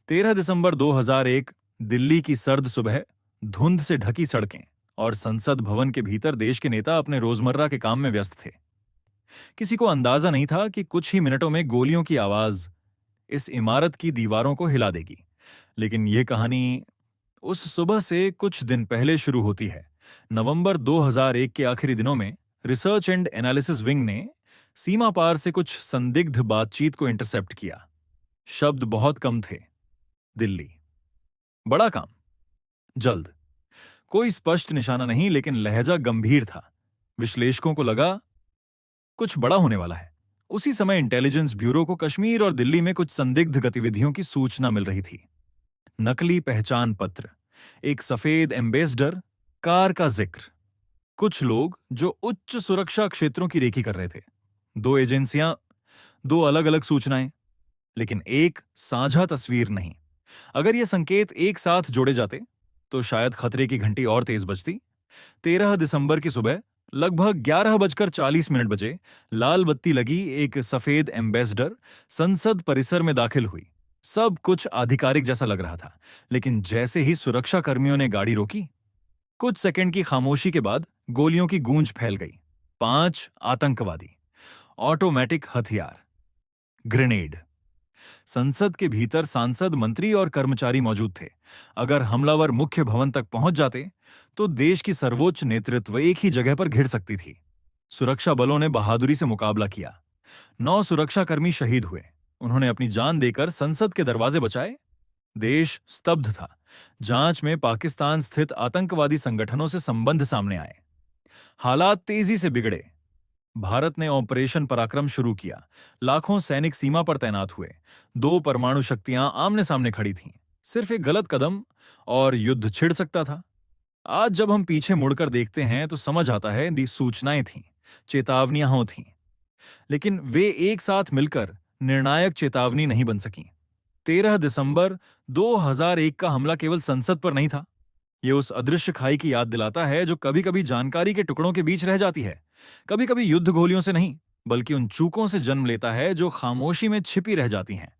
13 दिसंबर 2001 दिल्ली की सर्द सुबह, धुंध से ढकी सड़कें और संसद भवन के भीतर देश के नेता अपने रोजमर्रा के काम में व्यस्त थे। किसी को अंदाजा नहीं था कि कुछ ही मिनटों में गोलियों की आवाज इस इमारत की दीवारों को हिला देगी। लेकिन यह कहानी उस सुबह से कुछ दिन पहले शुरू होती है। नवंबर 2001 के आखिरी दिनों में रिसर्च एंड एनालिसिस विंग ने सीमा पार से कुछ संदिग्ध बातचीत को इंटरसेप्ट किया। शब्द बहुत कम थे। दिल्ली, बड़ा काम, जल्द। कोई स्पष्ट निशाना नहीं, लेकिन लहजा गंभीर था। विश्लेषकों को लगा कुछ बड़ा होने वाला है। उसी समय इंटेलिजेंस ब्यूरो को कश्मीर और दिल्ली में कुछ संदिग्ध गतिविधियों की सूचना मिल रही थी। नकली पहचान पत्र, एक सफेद एम्बेसडर, कार का जिक्र, कुछ लोग जो उच्च सुरक्षा क्षेत्रों की रेकी कर रहे थे। दो एजेंसियां, दो अलग अलग सूचनाएं, लेकिन एक साझा तस्वीर नहीं। अगर ये संकेत एक साथ जोड़े जाते तो शायद खतरे की घंटी और तेज बजती। 13 दिसंबर की सुबह लगभग 11:40 बजे लाल बत्ती लगी। एक सफेद एम्बेसडर संसद परिसर में दाखिल हुई। सब कुछ आधिकारिक जैसा लग रहा था, लेकिन जैसे ही सुरक्षा कर्मियों ने गाड़ी रोकी, कुछ सेकंड की खामोशी के बाद गोलियों की गूंज फैल गई। 5 आतंकवादी, ऑटोमेटिक हथियार, ग्रेनेड। संसद के भीतर सांसद, मंत्री और कर्मचारी मौजूद थे। अगर हमलावर मुख्य भवन तक पहुंच जाते तो देश की सर्वोच्च नेतृत्व एक ही जगह पर घिर सकती थी। सुरक्षा बलों ने बहादुरी से मुकाबला किया। 9 सुरक्षाकर्मी शहीद हुए। उन्होंने अपनी जान देकर संसद के दरवाजे बचाए। देश स्तब्ध था। जांच में पाकिस्तान स्थित आतंकवादी संगठनों से संबंध सामने आए। हालात तेजी से बिगड़े। भारत ने ऑपरेशन पराक्रम शुरू किया। लाखों सैनिक सीमा पर तैनात हुए। 2 परमाणु शक्तियां आमने सामने खड़ी थीं। सिर्फ एक गलत कदम और युद्ध छिड़ सकता था। आज जब हम पीछे मुड़कर देखते हैं तो समझ आता है दी सूचनाएं थीं, चेतावनियां थीं, लेकिन वे एक साथ मिलकर निर्णायक चेतावनी नहीं बन सकीं। 13 दिसंबर 2001 का हमला केवल संसद पर नहीं था। यह उस अदृश्य खाई की याद दिलाता है जो कभी कभी जानकारी के टुकड़ों के बीच रह जाती है। कभी कभी युद्ध गोलियों से नहीं, बल्कि उन चूकों से जन्म लेता है जो खामोशी में छिपी रह जाती हैं।